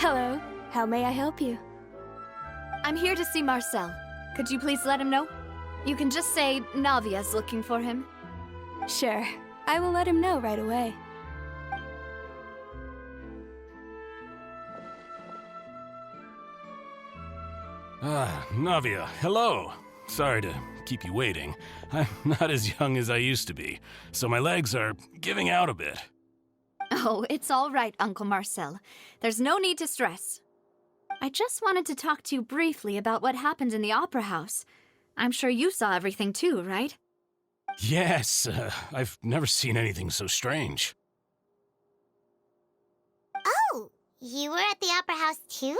Hello. How may I help you? I'm here to see Marcel. Could you please let him know? You can just say Navia's looking for him. Sure. I will let him know right away. Navia, hello. Sorry to keep you waiting. I'm not as young as I used to be, so my legs are giving out a bit. Oh, it's all right, Uncle Marcel. There's no need to stress. I just wanted to talk to you briefly about what happened in the Opera House. I'm sure you saw everything too, right? Yes, I've never seen anything so strange. Oh, you were at the Opera House too?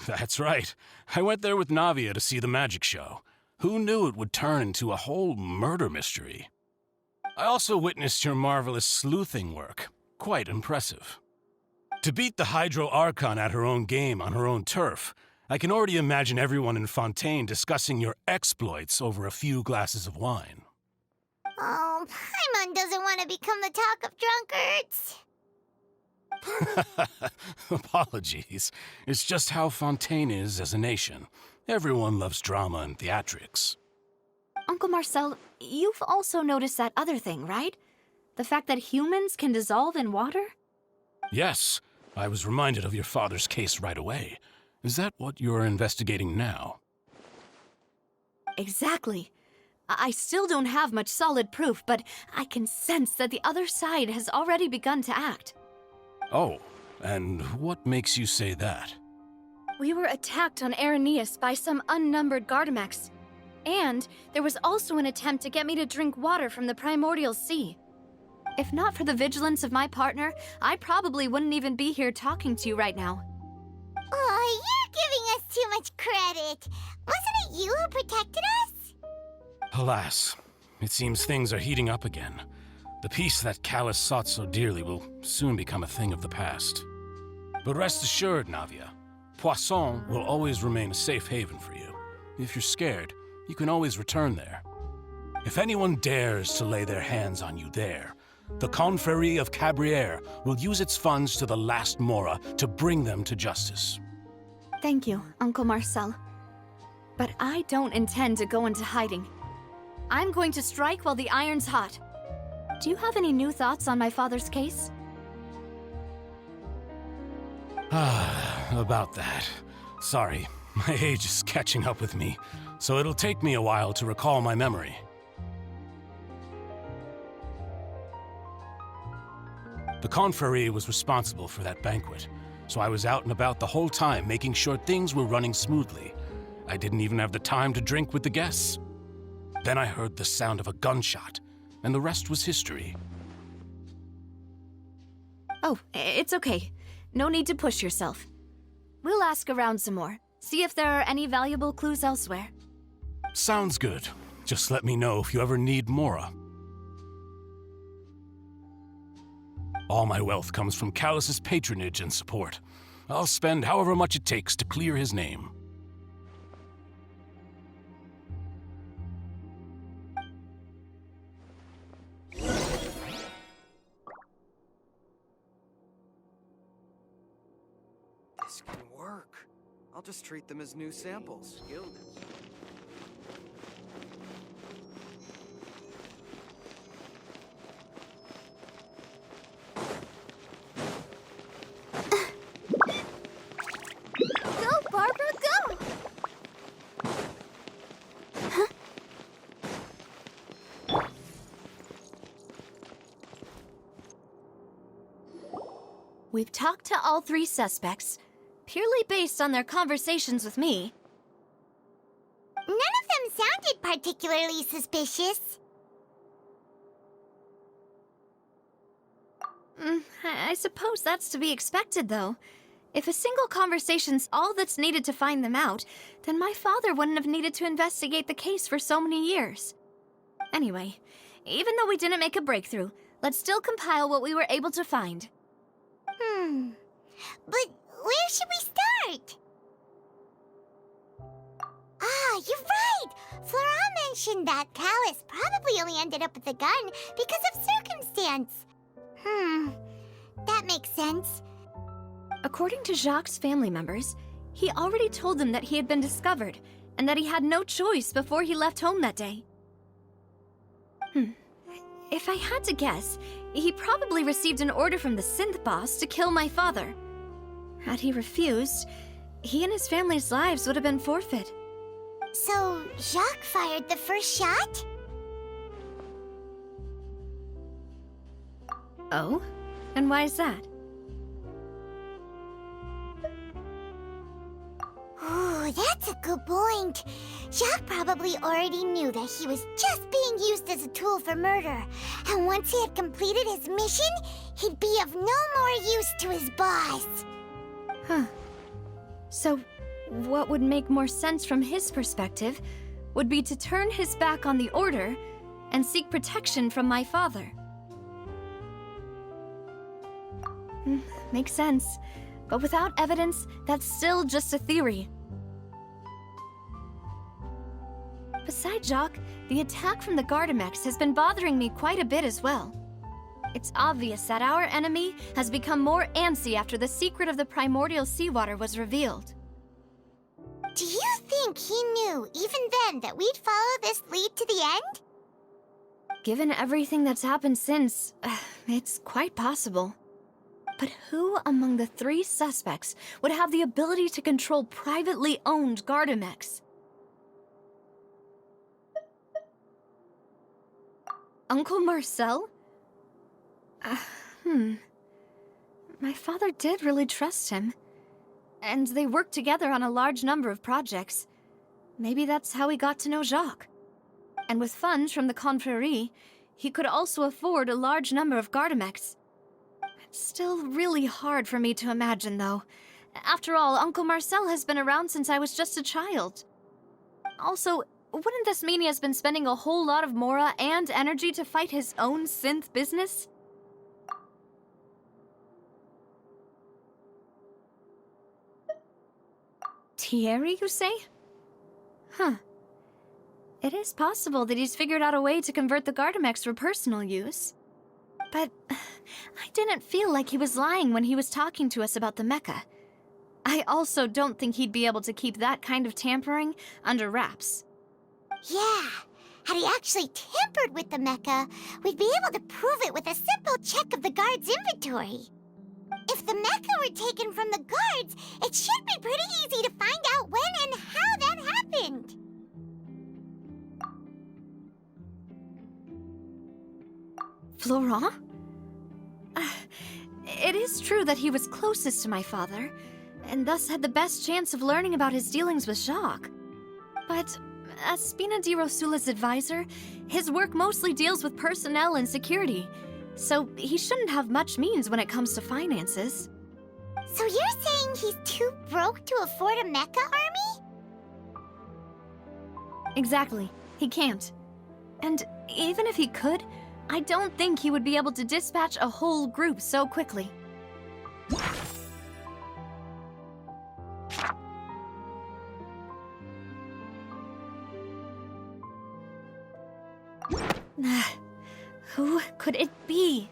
That's right. I went there with Navia to see the magic show. Who knew it would turn into a whole murder mystery? I also witnessed your marvelous sleuthing work. Quite impressive. To beat the Hydro Archon at her own game on her own turf, I can already imagine everyone in Fontaine discussing your exploits over a few glasses of wine. Oh, Paimon doesn't want to become the talk of drunkards. Apologies. It's just how Fontaine is as a nation. Everyone loves drama and theatrics. Uncle Marcel, you've also noticed that other thing, right? The fact that humans can dissolve in water? Yes, I was reminded of your father's case right away. Is that what you're investigating now? Exactly. I still don't have much solid proof, but I can sense that the other side has already begun to act. Oh, and what makes you say that? We were attacked on Araneus by some unnumbered Gardamex. And there was also an attempt to get me to drink water from the primordial sea. If not for the vigilance of my partner, I probably wouldn't even be here talking to you right now. Oh, you're giving us too much credit. Wasn't it you who protected us? Alas, it seems things are heating up again. The peace that Callus sought so dearly will soon become a thing of the past. But rest assured, Navia, Poisson will always remain a safe haven for you. If you're scared, you can always return there. If anyone dares to lay their hands on you there, the Confrérie of Cabrières will use its funds to the last Mora to bring them to justice. Thank you, Uncle Marcel. But I don't intend to go into hiding. I'm going to strike while the iron's hot. Do you have any new thoughts on my father's case? About that. Sorry, my age is catching up with me, so it'll take me a while to recall my memory. The Confrérie was responsible for that banquet, so I was out and about the whole time making sure things were running smoothly. I didn't even have the time to drink with the guests. Then I heard the sound of a gunshot, and the rest was history. Oh, it's okay. No need to push yourself. We'll ask around some more, see if there are any valuable clues elsewhere. Sounds good. Just let me know if you ever need Mora. All my wealth comes from Callus's patronage and support. I'll spend however much it takes to clear his name. This can work. I'll just treat them as new samples. Go, Barbara, go! We've talked to all three suspects, purely based on their conversations with me. None of them sounded particularly suspicious. I suppose that's to be expected, though. If a single conversation's all that's needed to find them out, then my father wouldn't have needed to investigate the case for so many years. Anyway, even though we didn't make a breakthrough, let's still compile what we were able to find. But where should we start? Ah, you're right! Flora mentioned that Callus probably only ended up with the gun because of circumstance. That makes sense. According to Jacques' family members, he already told them that he had been discovered and that he had no choice before he left home that day. If I had to guess, he probably received an order from the synth boss to kill my father. Had he refused, he and his family's lives would have been forfeit. So, Jacques fired the first shot? Oh? And why is that? Ooh, that's a good point. Jacques probably already knew that he was just being used as a tool for murder. And once he had completed his mission, he'd be of no more use to his boss. Huh. So, what would make more sense from his perspective would be to turn his back on the Order and seek protection from my father. Makes sense. But without evidence, that's still just a theory. Besides Jacques, the attack from the Gardamex has been bothering me quite a bit as well. It's obvious that our enemy has become more antsy after the secret of the primordial seawater was revealed. Do you think he knew, even then, that we'd follow this lead to the end? Given everything that's happened since, it's quite possible. But who among the 3 suspects would have the ability to control privately owned Gardamex? Uncle Marcel? My father did really trust him. And they worked together on a large number of projects. Maybe that's how he got to know Jacques. And with funds from the Confrérie, he could also afford a large number of Gardamex. It's still really hard for me to imagine, though. After all, Uncle Marcel has been around since I was just a child. Also, wouldn't this mean he has been spending a whole lot of mora and energy to fight his own synth business? Thierry, you say? Huh. It is possible that he's figured out a way to convert the Gardamex for personal use. But I didn't feel like he was lying when he was talking to us about the mecha. I also don't think he'd be able to keep that kind of tampering under wraps. Yeah, had he actually tampered with the mecha, we'd be able to prove it with a simple check of the guard's inventory. If the mecha were taken from the guards, it should be pretty easy to find out when and how that happened. Florent? It is true that he was closest to my father, and thus had the best chance of learning about his dealings with Jacques. But as Spina di Rosula's advisor, his work mostly deals with personnel and security, so he shouldn't have much means when it comes to finances. So you're saying he's too broke to afford a mecha army? Exactly. He can't. And even if he could, I don't think he would be able to dispatch a whole group so quickly. Who could it be?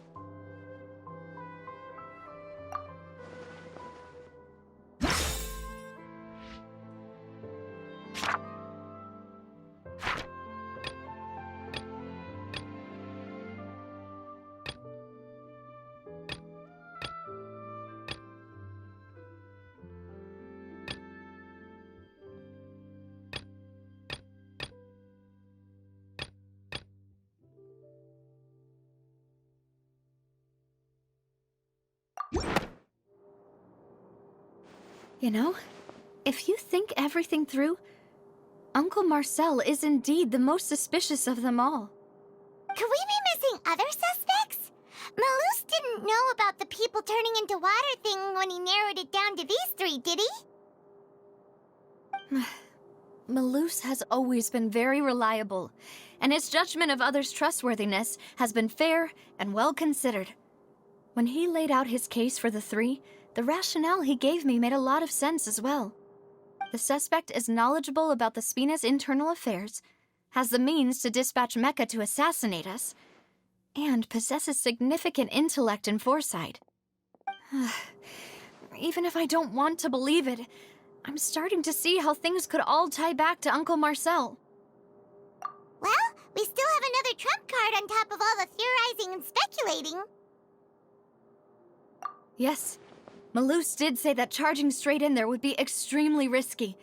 You know, if you think everything through, Uncle Marcel is indeed the most suspicious of them all. Could we be missing other suspects? Malus didn't know about the people turning into water thing when he narrowed it down to these 3, did he? Malus has always been very reliable, and his judgment of others' trustworthiness has been fair and well considered. When he laid out his case for the 3, the rationale he gave me made a lot of sense as well. The suspect is knowledgeable about the Spina's internal affairs, has the means to dispatch Mecha to assassinate us, and possesses significant intellect and foresight. even if I don't want to believe it, I'm starting to see how things could all tie back to Uncle Marcel. Well, we still have another trump card on top of all the theorizing and speculating. Yes, Malus did say that charging straight in there would be extremely risky.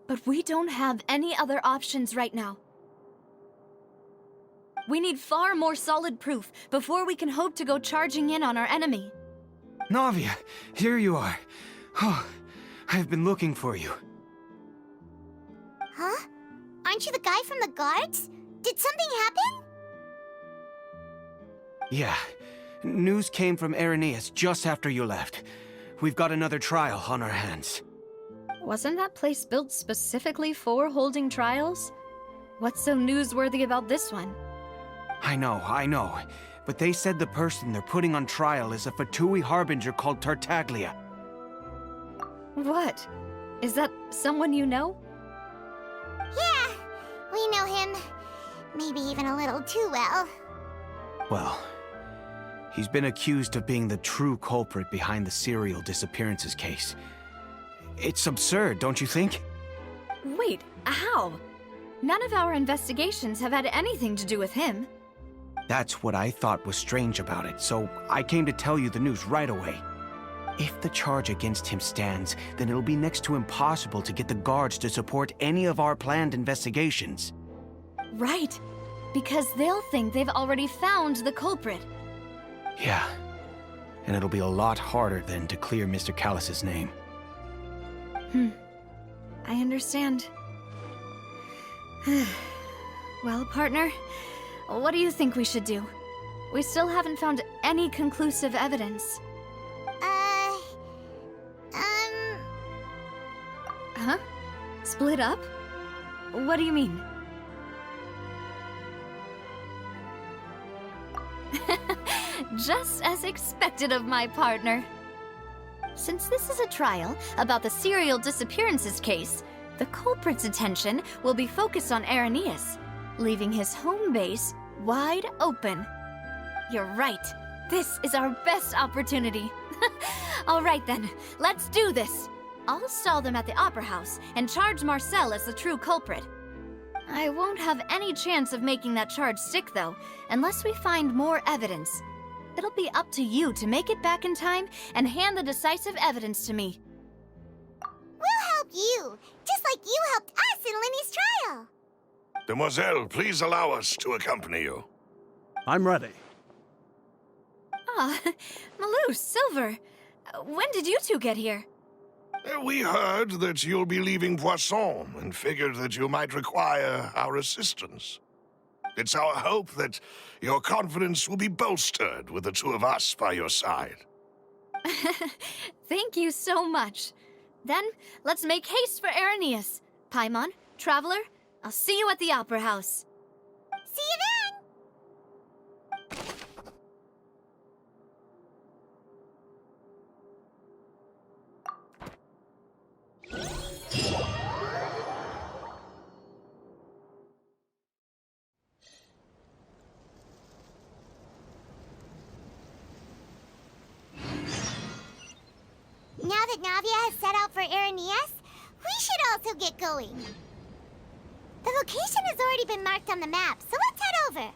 But we don't have any other options right now. We need far more solid proof before we can hope to go charging in on our enemy. Navia, here you are. Oh, I've been looking for you. Huh? Aren't you the guy from the guards? Did something happen? Yeah. News came from Arrhenius just after you left. We've got another trial on our hands. Wasn't that place built specifically for holding trials? What's so newsworthy about this one? I know. But they said the person they're putting on trial is a Fatui harbinger called Tartaglia. What? Is that someone you know? Yeah, we know him. Maybe even a little too well. Well, he's been accused of being the true culprit behind the serial disappearances case. It's absurd, don't you think? Wait, how? None of our investigations have had anything to do with him. That's what I thought was strange about it, so I came to tell you the news right away. If the charge against him stands, then it'll be next to impossible to get the guards to support any of our planned investigations. Right, because they'll think they've already found the culprit. Yeah, and it'll be a lot harder then to clear Mr. Callus's name. I understand. Well, partner, what do you think we should do? We still haven't found any conclusive evidence. Huh? Split up? What do you mean? Just as expected of my partner. Since this is a trial about the serial disappearances case, the culprit's attention will be focused on Arrhenius, leaving his home base wide open. You're right. This is our best opportunity. All right then, let's do this. I'll stall them at the Opera House and charge Marcel as the true culprit. I won't have any chance of making that charge stick, though, unless we find more evidence. It'll be up to you to make it back in time and hand the decisive evidence to me. We'll help you, just like you helped us in Linny's trial. Demoiselle, please allow us to accompany you. I'm ready. Ah, Malus, Silver. When did you two get here? We heard that you'll be leaving Poisson and figured that you might require our assistance. It's our hope that your confidence will be bolstered with the two of us by your side. Thank you so much. Then, let's make haste for Arrhenius. Paimon, Traveler, I'll see you at the Opera House. See you then! Now that Navia has set out for Arrhenius, we should also get going. The location has already been marked on the map, so let's head over.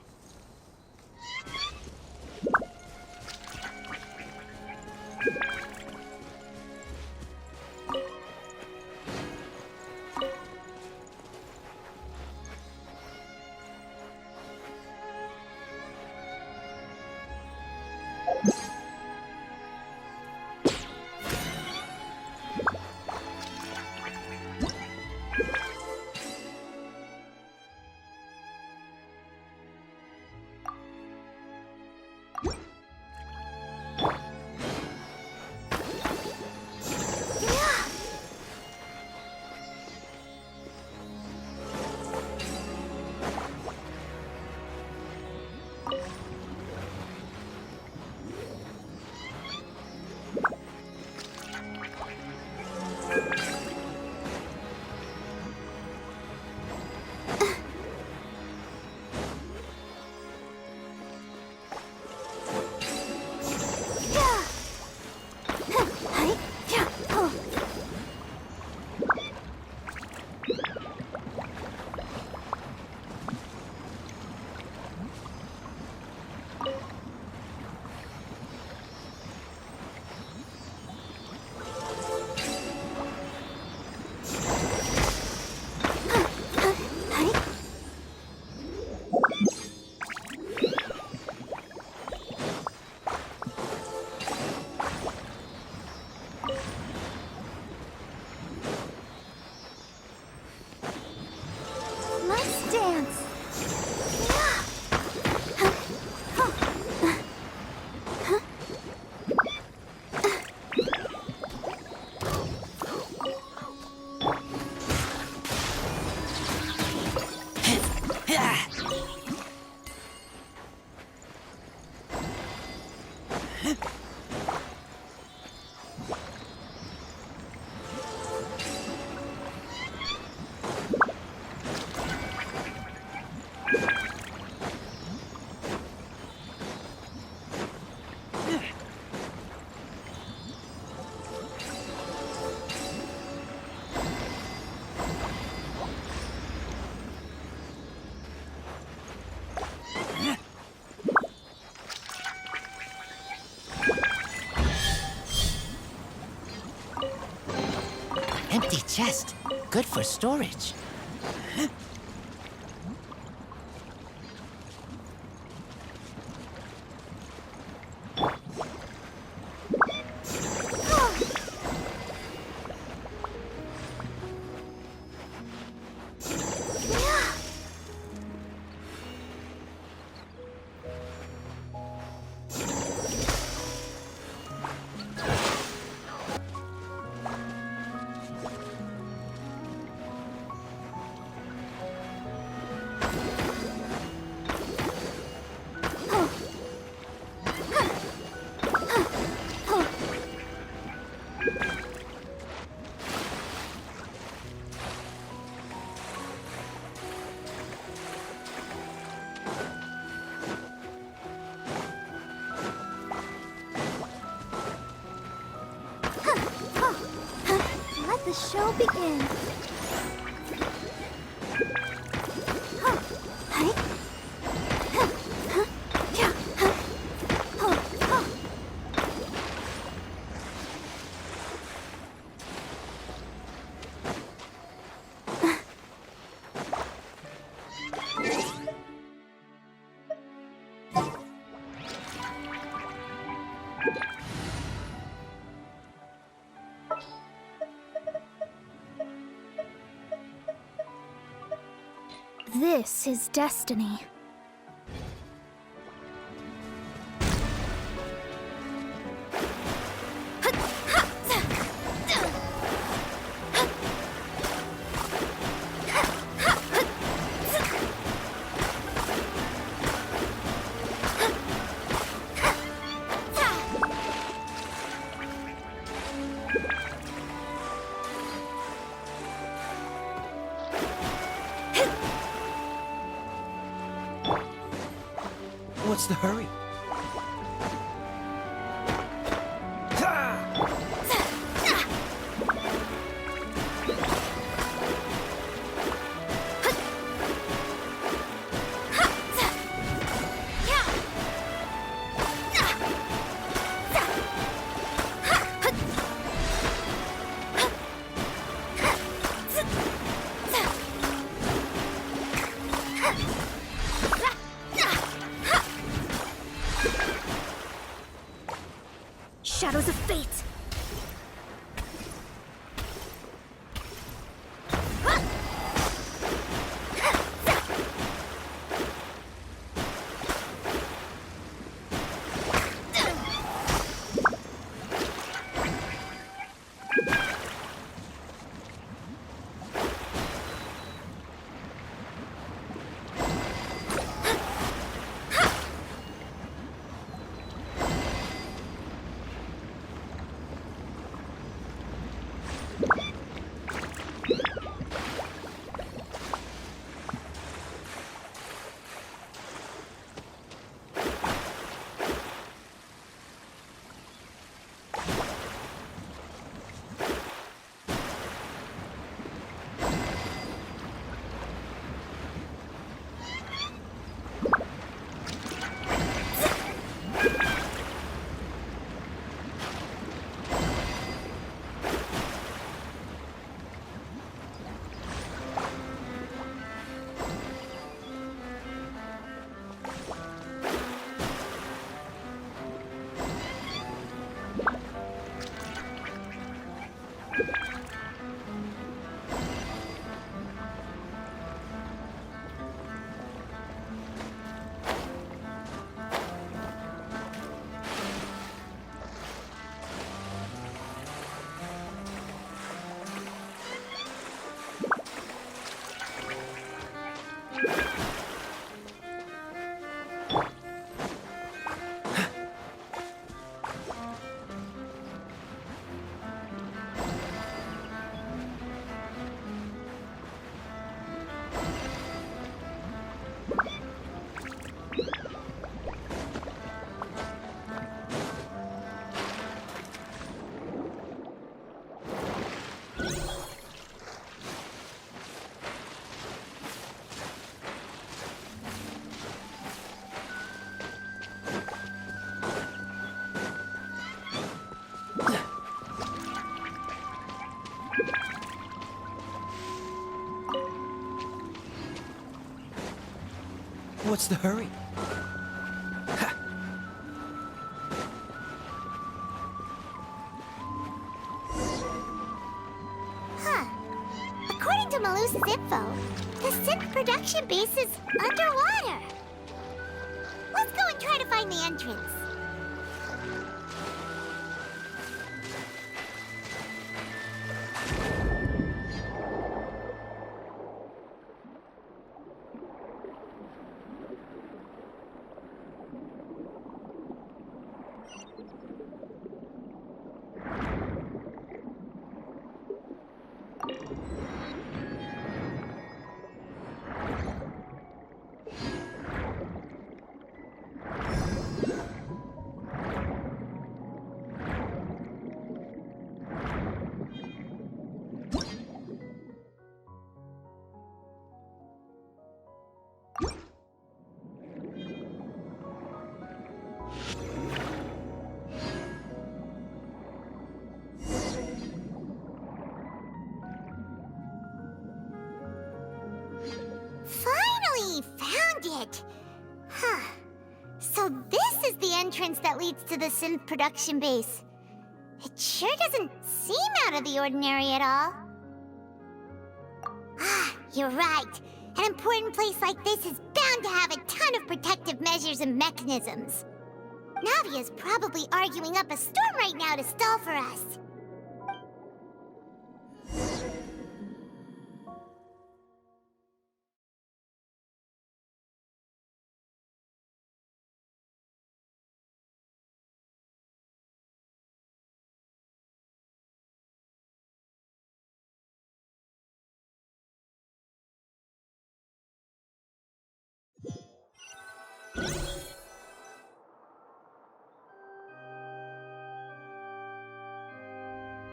Empty chest. Good for storage. Let the show begin. This is destiny. What's the hurry? What's the hurry? Huh. According to Malus's info, the synth production base is underwater. Let's go and try to find the entrance. Finally found it! Huh. So this is the entrance that leads to the synth production base. It sure doesn't seem out of the ordinary at all. Ah, you're right. An important place like this is bound to have a ton of protective measures and mechanisms. Navia's probably arguing up a storm right now to stall for us.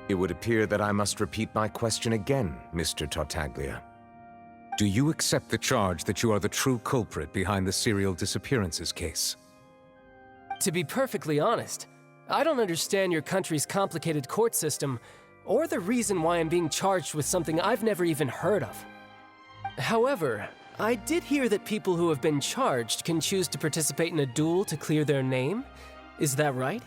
It would appear that I must repeat my question again, Mr. Tartaglia. Do you accept the charge that you are the true culprit behind the serial disappearances case? To be perfectly honest, I don't understand your country's complicated court system, or the reason why I'm being charged with something I've never even heard of. However, I did hear that people who have been charged can choose to participate in a duel to clear their name. Is that right?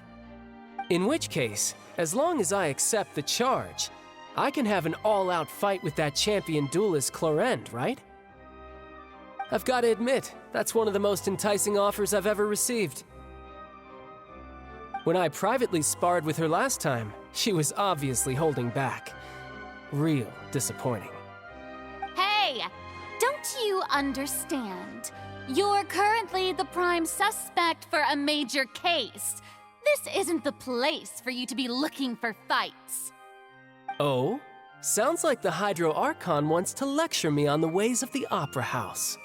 In which case, as long as I accept the charge, I can have an all-out fight with that champion duelist Clorend, right? I've got to admit, that's one of the most enticing offers I've ever received. When I privately sparred with her last time, she was obviously holding back. Real disappointing. Hey! Don't you understand? You're currently the prime suspect for a major case. This isn't the place for you to be looking for fights. Oh? Sounds like the Hydro Archon wants to lecture me on the ways of the Opera House.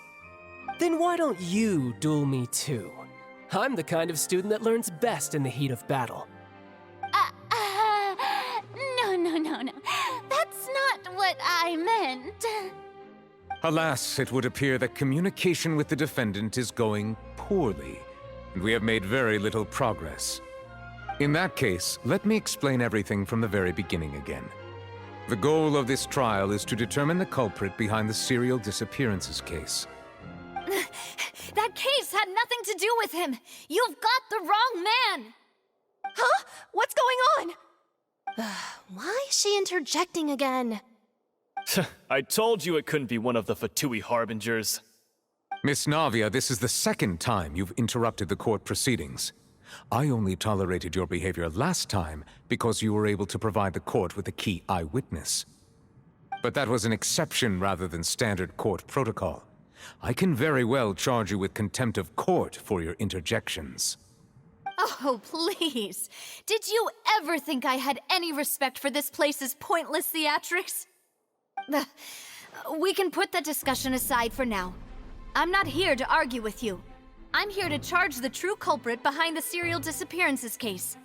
Then why don't you duel me too? I'm the kind of student that learns best in the heat of battle. No. That's not what I meant. Alas, it would appear that communication with the defendant is going poorly, and we have made very little progress. In that case, let me explain everything from the very beginning again. The goal of this trial is to determine the culprit behind the serial disappearances case. That case had nothing to do with him! You've got the wrong man! Huh? What's going on? Why is she interjecting again? I told you it couldn't be one of the Fatui Harbingers. Miss Navia, this is the second time you've interrupted the court proceedings. I only tolerated your behavior last time because you were able to provide the court with a key eyewitness. But that was an exception rather than standard court protocol. I can very well charge you with contempt of court for your interjections. Oh, please. Did you ever think I had any respect for this place's pointless theatrics? We can put that discussion aside for now. I'm not here to argue with you. I'm here to charge the true culprit behind the serial disappearances case.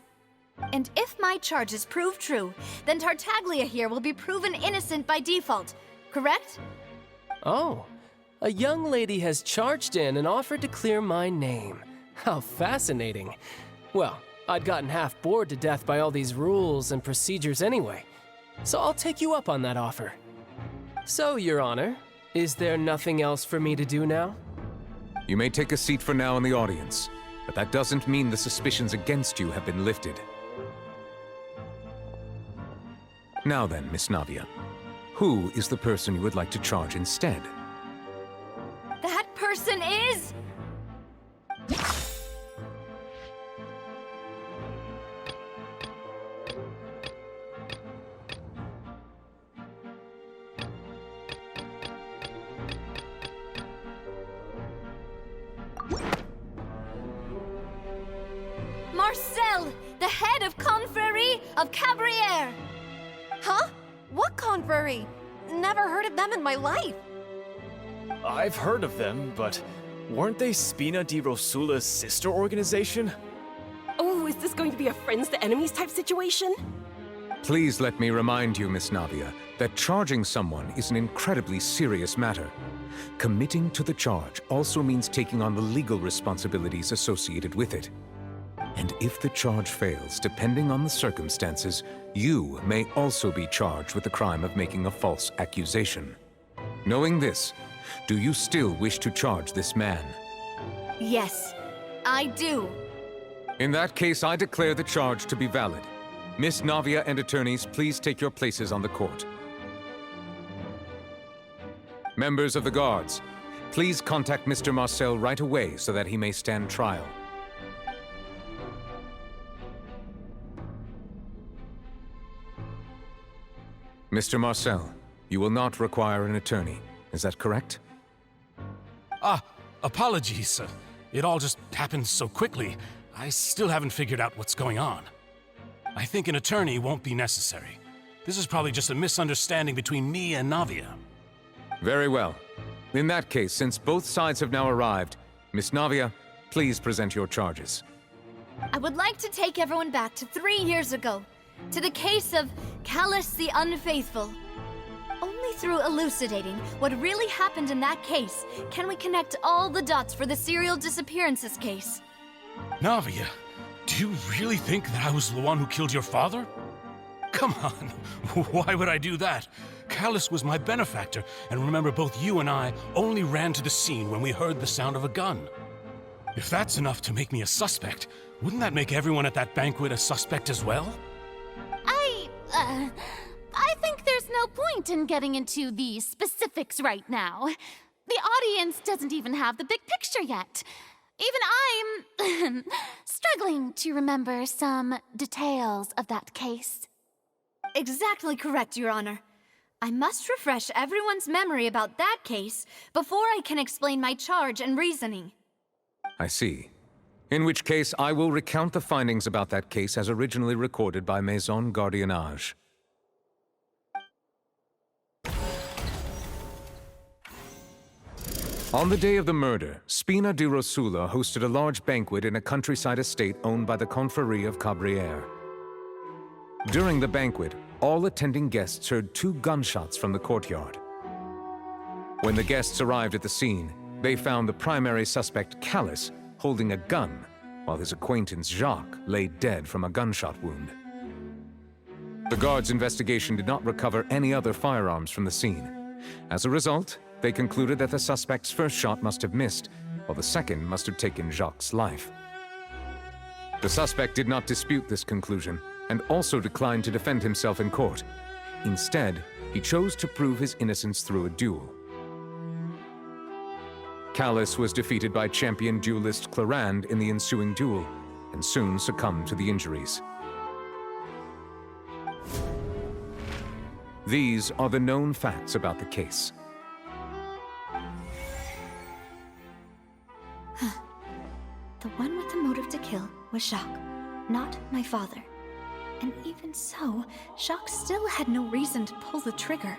And if my charges prove true, then Tartaglia here will be proven innocent by default, correct? Oh, a young lady has charged in and offered to clear my name. How fascinating. Well, I'd gotten half bored to death by all these rules and procedures anyway, so I'll take you up on that offer. So, Your Honor, is there nothing else for me to do now? You may take a seat for now in the audience, but that doesn't mean the suspicions against you have been lifted. Now then, Miss Navia, who is the person you would like to charge instead? That person is... Marcel, the head of Confrérie of Cabrières! Huh? What confrérie? Never heard of them in my life. I've heard of them, but weren't they Spina di Rosula's sister organization? Oh, is this going to be a friends to enemies type situation? Please let me remind you, Miss Navia, that charging someone is an incredibly serious matter. Committing to the charge also means taking on the legal responsibilities associated with it. And if the charge fails, depending on the circumstances, you may also be charged with the crime of making a false accusation. Knowing this, do you still wish to charge this man? Yes, I do. In that case, I declare the charge to be valid. Miss Navia and attorneys, please take your places on the court. Members of the guards, please contact Mr. Marcel right away so that he may stand trial. Mr. Marcel, you will not require an attorney. Is that correct? Apologies. It all just happened so quickly. I still haven't figured out what's going on. I think an attorney won't be necessary. This is probably just a misunderstanding between me and Navia. Very well. In that case, since both sides have now arrived, Miss Navia, please present your charges. I would like to take everyone back to 3 years ago, to the case of Callus the Unfaithful. Only through elucidating what really happened in that case can we connect all the dots for the serial disappearances case. Navia, do you really think that I was the one who killed your father? Come on, why would I do that? Callus was my benefactor, and remember, both you and I only ran to the scene when we heard the sound of a gun. If that's enough to make me a suspect, wouldn't that make everyone at that banquet a suspect as well? I think there's no point in getting into the specifics right now. The audience doesn't even have the big picture yet. Even I'm struggling to remember some details of that case. Exactly correct, Your Honor. I must refresh everyone's memory about that case before I can explain my charge and reasoning. I see. In which case, I will recount the findings about that case as originally recorded by Maison Gardiennage. On the day of the murder, Spina di Rosula hosted a large banquet in a countryside estate owned by the Confrérie of Cabrières. During the banquet, all attending guests heard 2 gunshots from the courtyard. When the guests arrived at the scene, they found the primary suspect, Callus, holding a gun, while his acquaintance Jacques lay dead from a gunshot wound. The guards' investigation did not recover any other firearms from the scene. As a result, they concluded that the suspect's first shot must have missed, while the second must have taken Jacques' life. The suspect did not dispute this conclusion, and also declined to defend himself in court. Instead, he chose to prove his innocence through a duel. Callus was defeated by champion duelist Clarande in the ensuing duel, and soon succumbed to the injuries. These are the known facts about the case. The one with the motive to kill was Jacques, not my father. And even so, Jacques still had no reason to pull the trigger.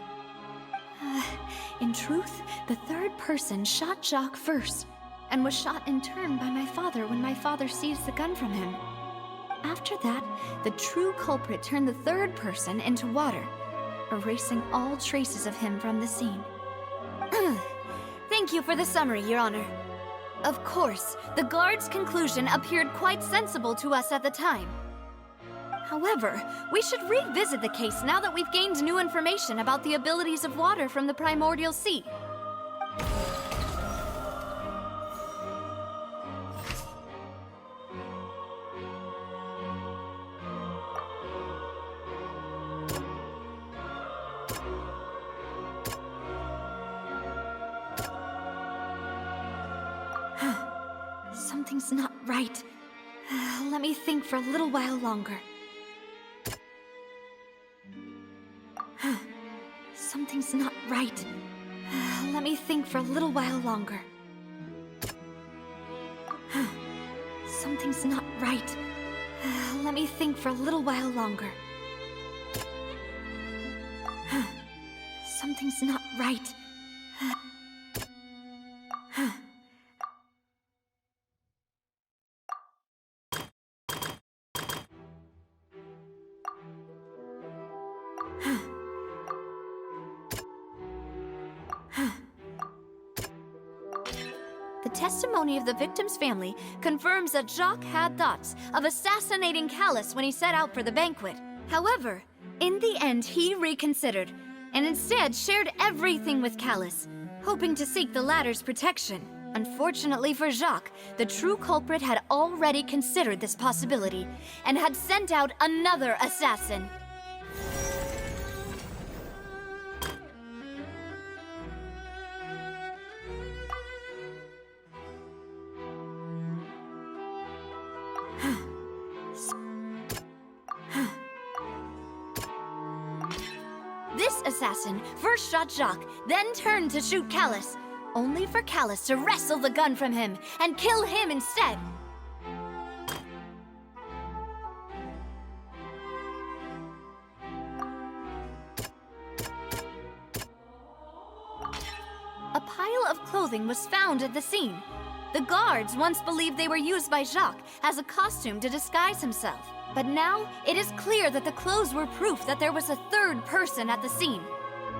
In truth, the third person shot Jacques first, and was shot in turn by my father when my father seized the gun from him. After that, the true culprit turned the third person into water, erasing all traces of him from the scene. Thank you for the summary, Your Honor. Of course, the guard's conclusion appeared quite sensible to us at the time. However, we should revisit the case now that we've gained new information about the abilities of water from the primordial sea. Something's not right. Let me think for a little while longer. Something's not right. Let me think for a little while longer. Something's not right. Let me think for a little while longer. Something's not right. The testimony of the victim's family confirms that Jacques had thoughts of assassinating Callus when he set out for the banquet. However, in the end, he reconsidered and instead shared everything with Callus, hoping to seek the latter's protection. Unfortunately for Jacques, the true culprit had already considered this possibility and had sent out another assassin. This assassin first shot Jacques, then turned to shoot Callus, only for Callus to wrestle the gun from him and kill him instead. A pile of clothing was found at the scene. The guards once believed they were used by Jacques as a costume to disguise himself. But now, it is clear that the clothes were proof that there was a third person at the scene,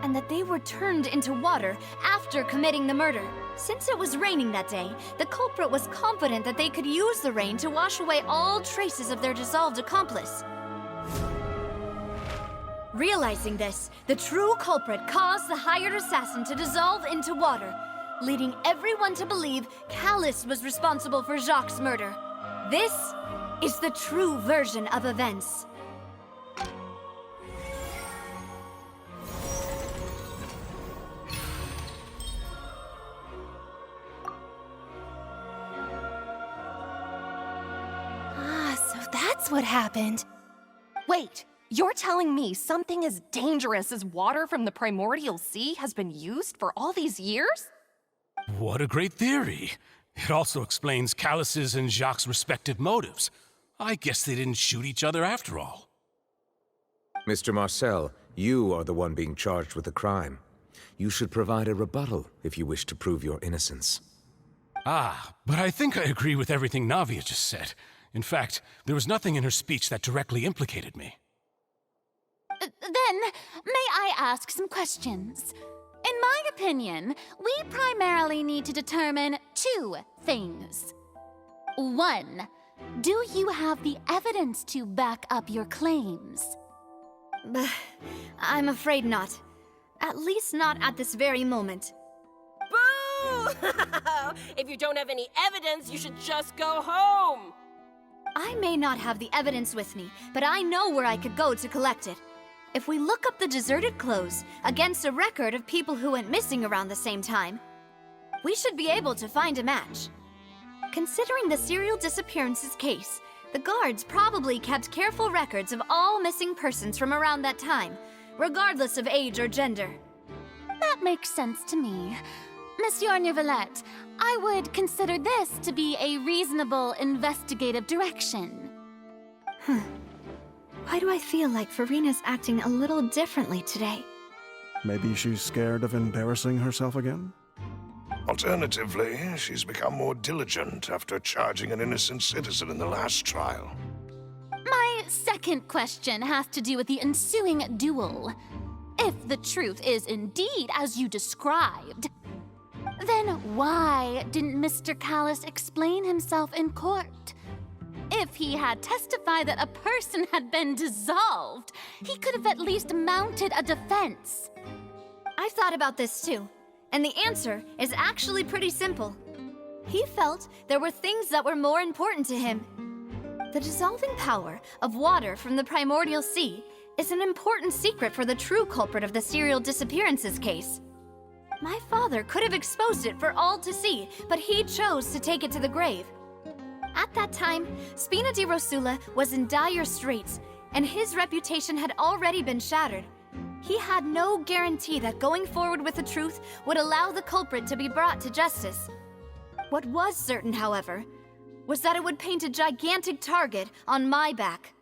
and that they were turned into water after committing the murder. Since it was raining that day, the culprit was confident that they could use the rain to wash away all traces of their dissolved accomplice. Realizing this, the true culprit caused the hired assassin to dissolve into water, leading everyone to believe Callus was responsible for Jacques' murder. This is the true version of events. So that's what happened. Wait, you're telling me something as dangerous as water from the primordial sea has been used for all these years? What a great theory. It also explains Callus's and Jacques' respective motives. I guess they didn't shoot each other after all. Mr. Marcel, you are the one being charged with the crime. You should provide a rebuttal if you wish to prove your innocence. But I think I agree with everything Navia just said. In fact, there was nothing in her speech that directly implicated me. Then, may I ask some questions? In my opinion, we primarily need to determine two things. One, do you have the evidence to back up your claims? I'm afraid not. At least not at this very moment. Boo! If you don't have any evidence, you should just go home! I may not have the evidence with me, but I know where I could go to collect it. If we look up the deserted clothes against a record of people who went missing around the same time, we should be able to find a match. Considering the serial disappearances case, the guards probably kept careful records of all missing persons from around that time, regardless of age or gender. That makes sense to me. Monsieur Neuvillette, I would consider this to be a reasonable investigative direction. Why do I feel like Farina's acting a little differently today? Maybe she's scared of embarrassing herself again? Alternatively, she's become more diligent after charging an innocent citizen in the last trial. My second question has to do with the ensuing duel. If the truth is indeed as you described, then why didn't Mr. Callus explain himself in court? If he had testified that a person had been dissolved, he could have at least mounted a defense. I've thought about this too, and the answer is actually pretty simple. He felt there were things that were more important to him. The dissolving power of water from the primordial sea is an important secret for the true culprit of the serial disappearances case. My father could have exposed it for all to see, but he chose to take it to the grave. At that time, Spina di Rosula was in dire straits, and his reputation had already been shattered. He had no guarantee that going forward with the truth would allow the culprit to be brought to justice. What was certain, however, was that it would paint a gigantic target on my back.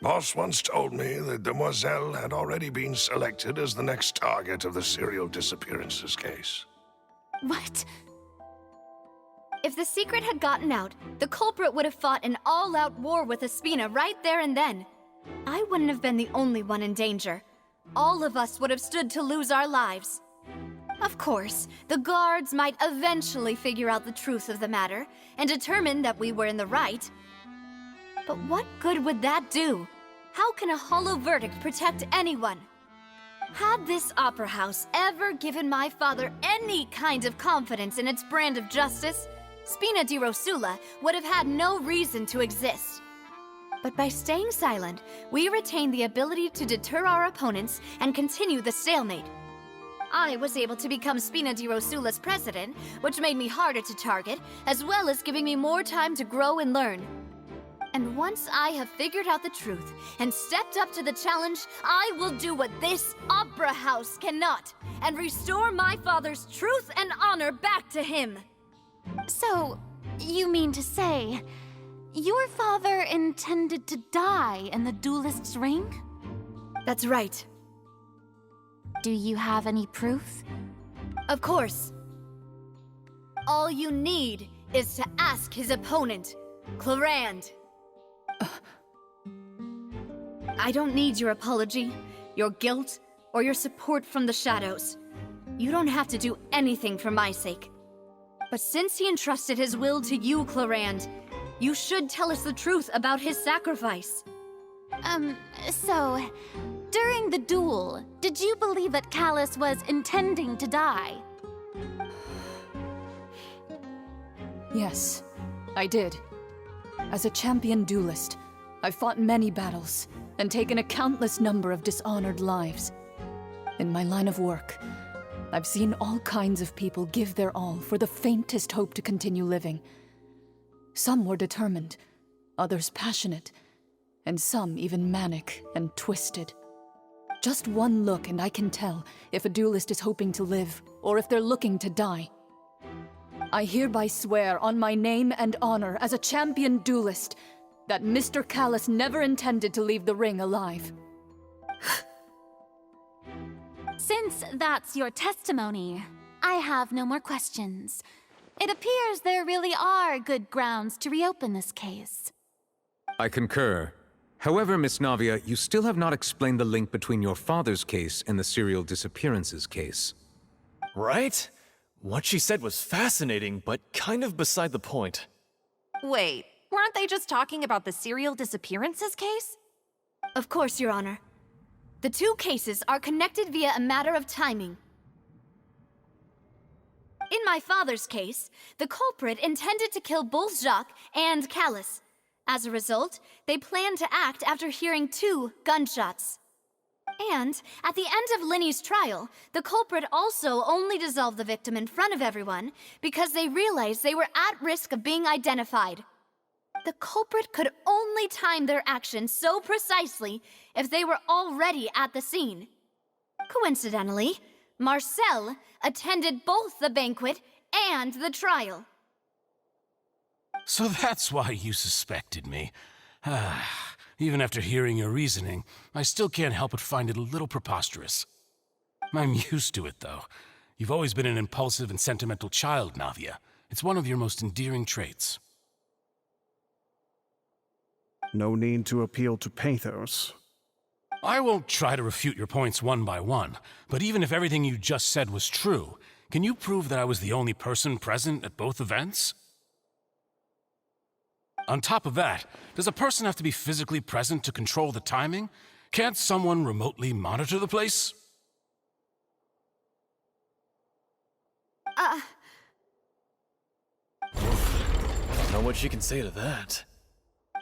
Boss once told me that Demoiselle had already been selected as the next target of the serial disappearances case. What? If the secret had gotten out, the culprit would have fought an all-out war with Espina right there and then. I wouldn't have been the only one in danger. All of us would have stood to lose our lives. Of course, the guards might eventually figure out the truth of the matter and determine that we were in the right. But what good would that do? How can a hollow verdict protect anyone? Had this opera house ever given my father any kind of confidence in its brand of justice, Spina di Rosula would have had no reason to exist. But by staying silent, we retained the ability to deter our opponents and continue the stalemate. I was able to become Spina di Rosula's president, which made me harder to target, as well as giving me more time to grow and learn. And once I have figured out the truth and stepped up to the challenge, I will do what this opera house cannot, and restore my father's truth and honor back to him. So, you mean to say, your father intended to die in the duelist's ring? That's right. Do you have any proof? Of course. All you need is to ask his opponent, Clarand. I don't need your apology, your guilt, or your support from the shadows. You don't have to do anything for my sake. But since he entrusted his will to you, Clarand, you should tell us the truth about his sacrifice. So, during the duel, did you believe that Callus was intending to die? Yes, I did. As a champion duelist, I've fought many battles and taken a countless number of dishonored lives. In my line of work, I've seen all kinds of people give their all for the faintest hope to continue living. Some were determined, others passionate, and some even manic and twisted. Just one look and I can tell if a duelist is hoping to live or if they're looking to die. I hereby swear on my name and honor as a champion duelist that Mr. Callus never intended to leave the ring alive. Since that's your testimony, I have no more questions. It appears there really are good grounds to reopen this case. I concur. However, Miss Navia, you still have not explained the link between your father's case and the serial disappearances case. Right? What she said was fascinating, but kind of beside the point. Wait, weren't they just talking about the serial disappearances case? Of course, Your Honor. The two cases are connected via a matter of timing. In my father's case, the culprit intended to kill both Jacques and Callus. As a result, they planned to act after hearing 2 gunshots. And, at the end of Linny's trial, the culprit also only dissolved the victim in front of everyone because they realized they were at risk of being identified. The culprit could only time their actions so precisely if they were already at the scene. Coincidentally, Marcel attended both the banquet and the trial. So that's why you suspected me. Even after hearing your reasoning, I still can't help but find it a little preposterous. I'm used to it, though. You've always been an impulsive and sentimental child, Navia. It's one of your most endearing traits. No need to appeal to pathos. I won't try to refute your points one by one, but even if everything you just said was true, can you prove that I was the only person present at both events? On top of that, does a person have to be physically present to control the timing? Can't someone remotely monitor the place? Don't know what she can say to that.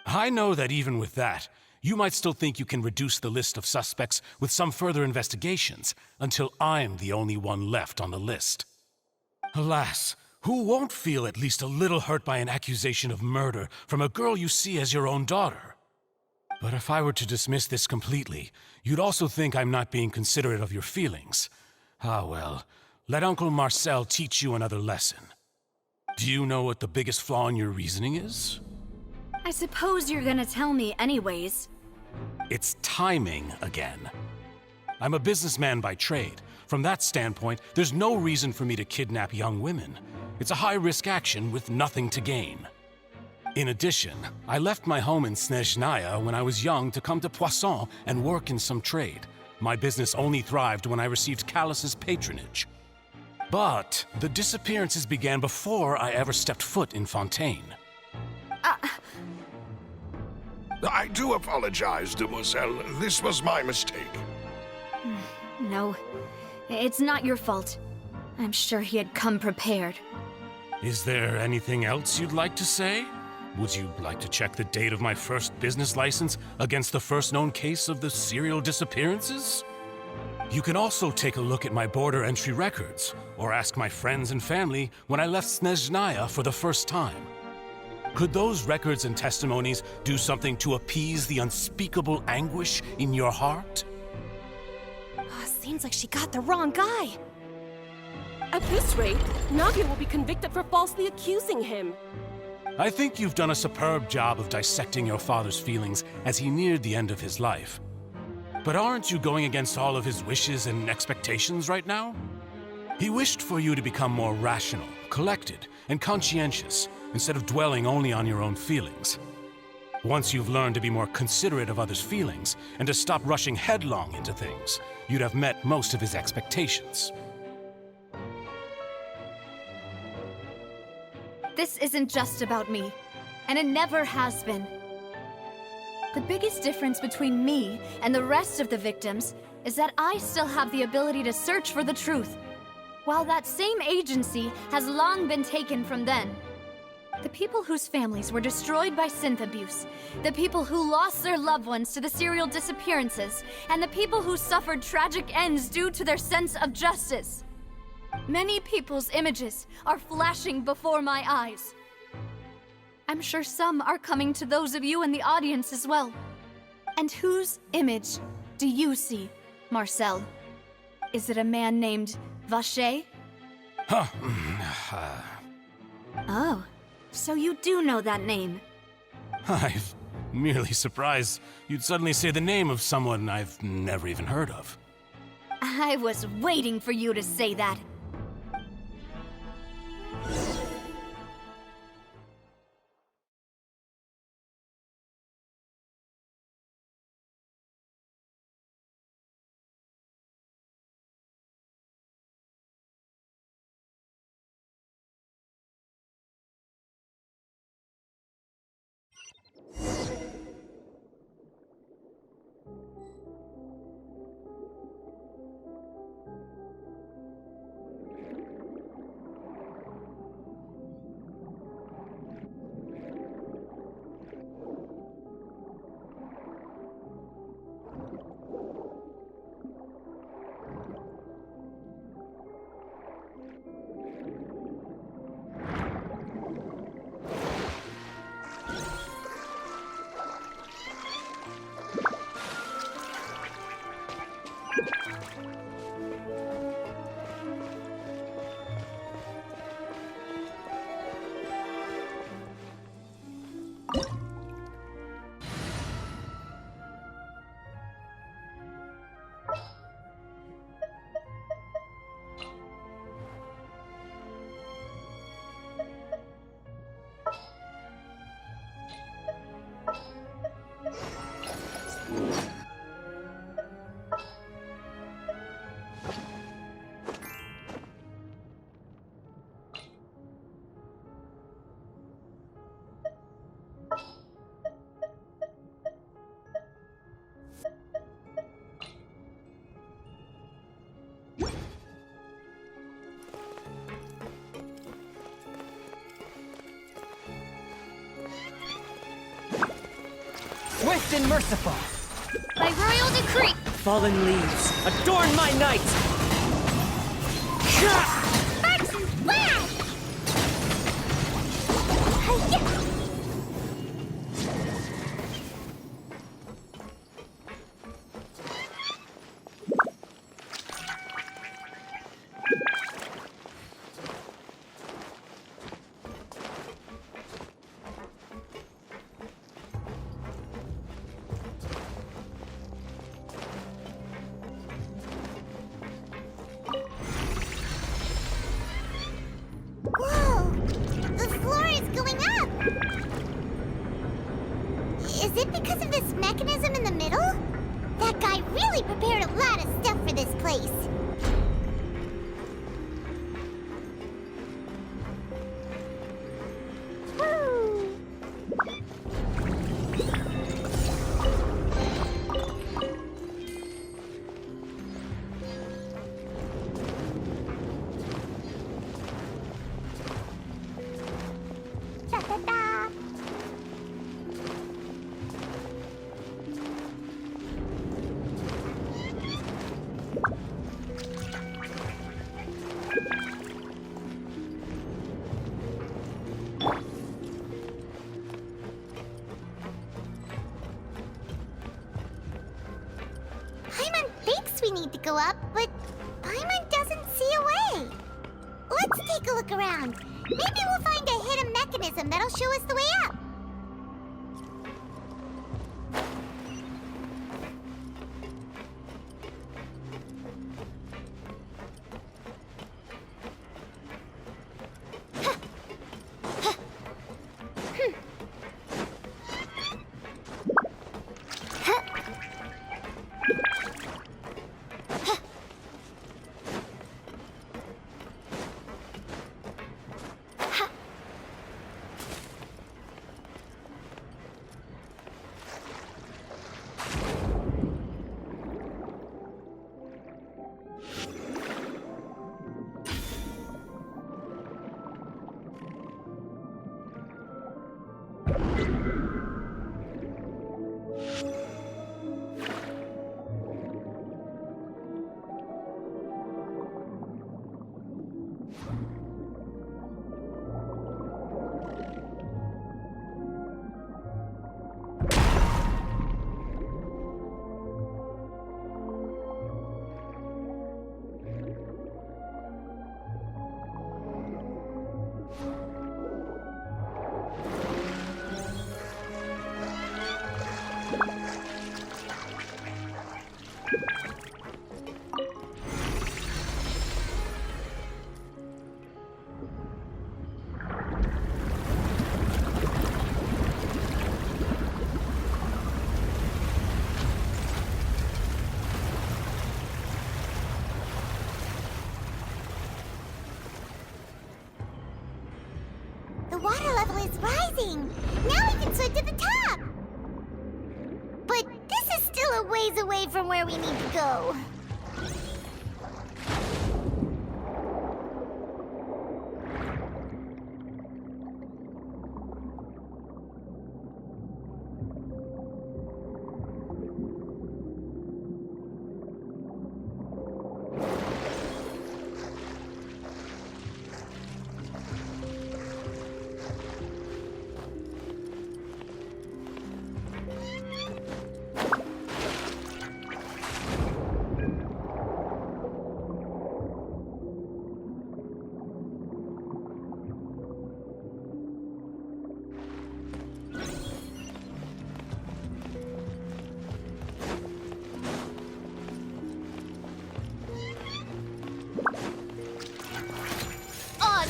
I know that even with that, you might still think you can reduce the list of suspects with some further investigations until I'm the only one left on the list. Alas, Who won't feel at least a little hurt by an accusation of murder from a girl you see as your own daughter? But if I were to dismiss this completely, you'd also think I'm not being considerate of your feelings. Ah well, let Uncle Marcel teach you another lesson. Do you know what the biggest flaw in your reasoning is? I suppose you're gonna tell me anyways. It's timing again. I'm a businessman by trade. From that standpoint, there's no reason for me to kidnap young women. It's a high-risk action with nothing to gain. In addition, I left my home in Snezhnaya when I was young to come to Poisson and work in some trade. My business only thrived when I received Callus's patronage. But the disappearances began before I ever stepped foot in Fontaine. I do apologize, demoiselle. This was my mistake. No, it's not your fault. I'm sure he had come prepared. Is there anything else you'd like to say? Would you like to check the date of my first business license against the first known case of the serial disappearances? You can also take a look at my border entry records, or ask my friends and family when I left Snezhnaya for the first time. Could those records and testimonies do something to appease the unspeakable anguish in your heart? Seems like she got the wrong guy. At this rate, Navia will be convicted for falsely accusing him. I think you've done a superb job of dissecting your father's feelings as he neared the end of his life. But aren't you going against all of his wishes and expectations right now? He wished for you to become more rational, collected, and conscientious, instead of dwelling only on your own feelings. Once you've learned to be more considerate of others' feelings, and to stop rushing headlong into things, you'd have met most of his expectations. This isn't just about me, and it never has been. The biggest difference between me and the rest of the victims is that I still have the ability to search for the truth, while that same agency has long been taken from them. The people whose families were destroyed by synth abuse, the people who lost their loved ones to the serial disappearances, and the people who suffered tragic ends due to their sense of justice. Many people's images are flashing before my eyes. I'm sure some are coming to those of you in the audience as well. And whose image do you see, Marcel? Is it a man named Vacher? Oh, so you do know that name. I'm merely surprised you'd suddenly say the name of someone I've never even heard of. I was waiting for you to say that. Swift and merciful. By royal decree. Fallen leaves, adorn my night. Sparks and flash! Is it because of this mechanism in the middle? That guy really prepared a lot of stuff for this place. Woo! Ta-ta-ta! Paimon thinks we need to go up, but Paimon doesn't see a way. Let's take a look around. Maybe we'll find a hidden mechanism that'll show us the way up. The water level is rising. Now we can swim to the top. But this is still a ways away from where we need to go.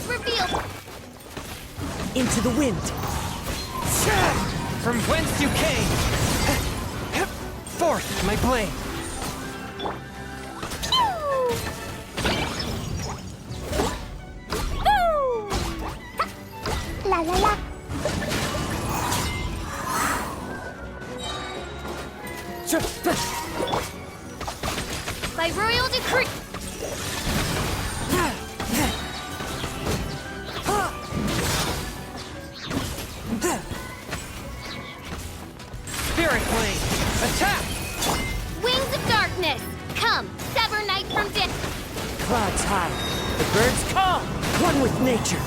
Revealed. Into the wind. From whence you came. Forth, my blade. La la la. By royal decree. Spirit blade, attack! Wings of darkness, come, sever night from day. Clouds high, the birds call, one with nature.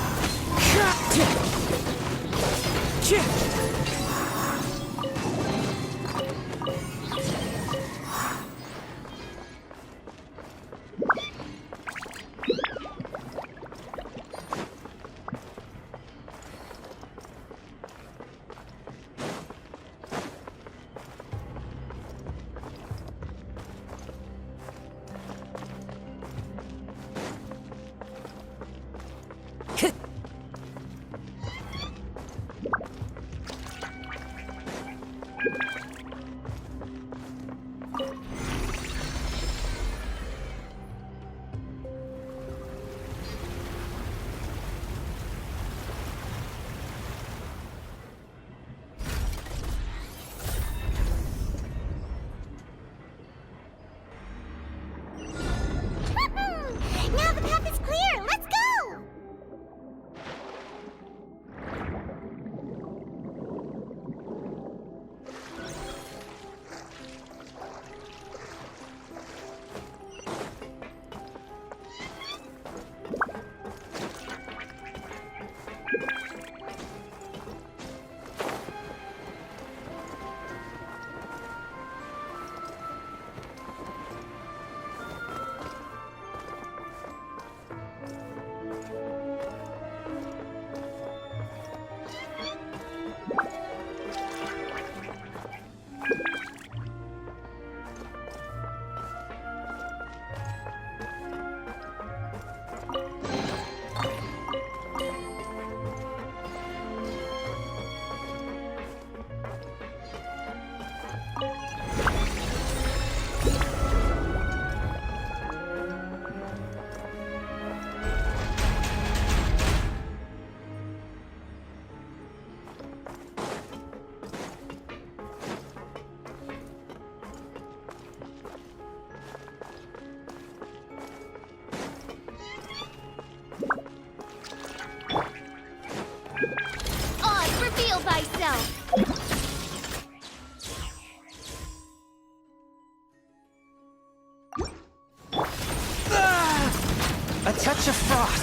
touch of frost.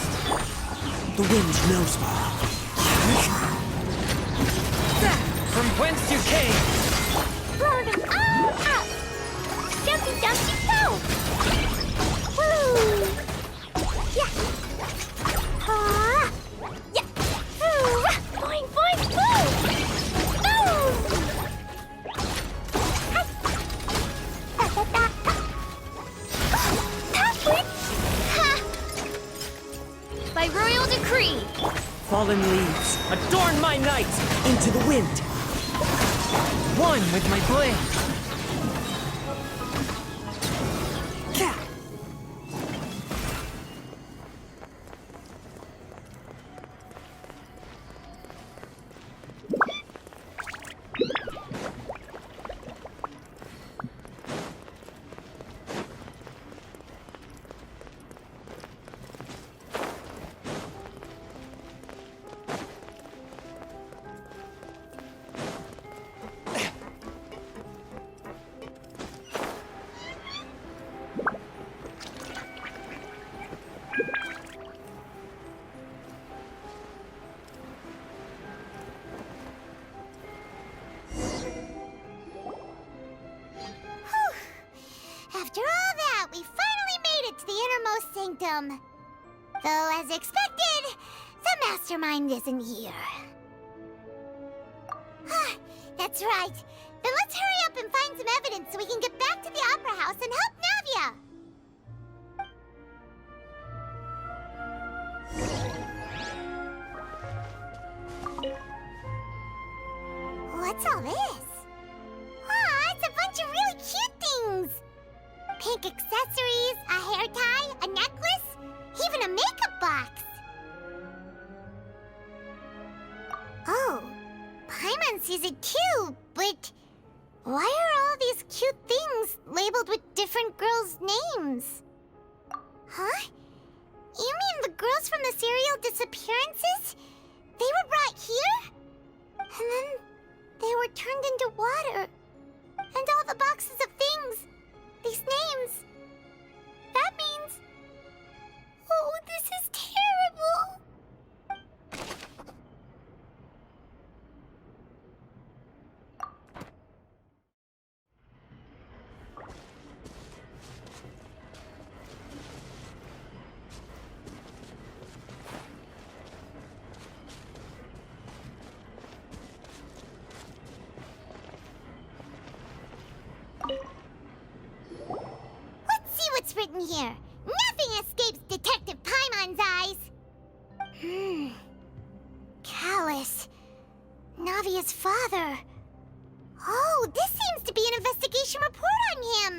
The wind knows me. From whence you came. Blow them all up! Jumpy, jumpy, go! Woo! Yeah! Yeah! Woo! Boing, boing, boom! Boom! By royal decree! Fallen leaves, adorn my night into the wind. One with my blade. After all that, we finally made it to the innermost sanctum. Though, as expected, the mastermind isn't here. That's right. Then let's hurry up and find some evidence so we can get back to the Opera House and help Navia. What's all this? It's a bunch of really cute things. Pink accessories, a hair tie, a necklace, even a makeup box. Oh, Paimon sees it too, but why are all these cute things labeled with different girls' names? Huh? You mean the girls from the serial disappearances? They were brought here? And then they were turned into water. And all the boxes of things, these names. That means... Oh, this is terrible! Let's see what's written here. Nothing escapes Detective Paimon's eyes. Callus. Navia's father. Oh, this seems to be an investigation report on him.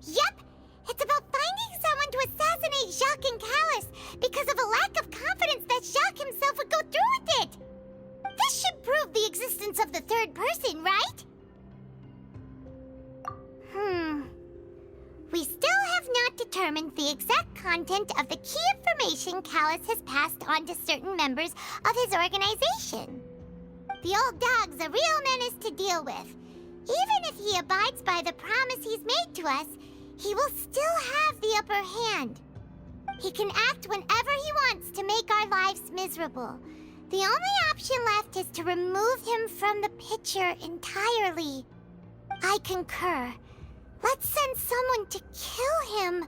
Yep, it's about finding someone to assassinate Jacques and Callus because of a lack of confidence that Jacques himself would go through with it. This should prove the existence of the third person, right? We still have not determined the exact content of the key information Callus has passed on to certain members of his organization. The old dog's a real menace to deal with. Even if he abides by the promise he's made to us, he will still have the upper hand. He can act whenever he wants to make our lives miserable. The only option left is to remove him from the picture entirely. I concur. Let's send someone to kill him.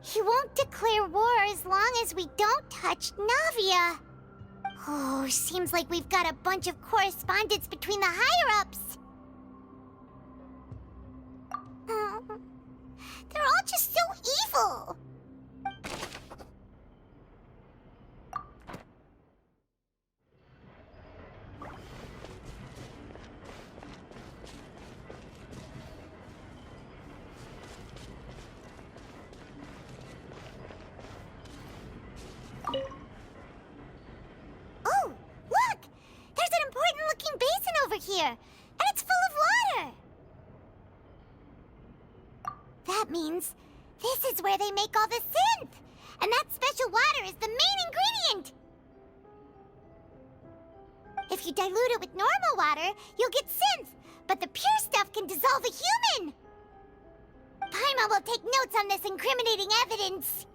He won't declare war as long as we don't touch Navia. Oh, seems like we've got a bunch of correspondence between the higher-ups. They're all just so evil. Oh, look! There's an important-looking basin over here, and it's full of water. That means this is where they make all the synth, and that special water is the main ingredient. If you dilute it with normal water, you'll get synth, but the pure stuff can dissolve a human. Paimon will take notes on this incriminating evidence.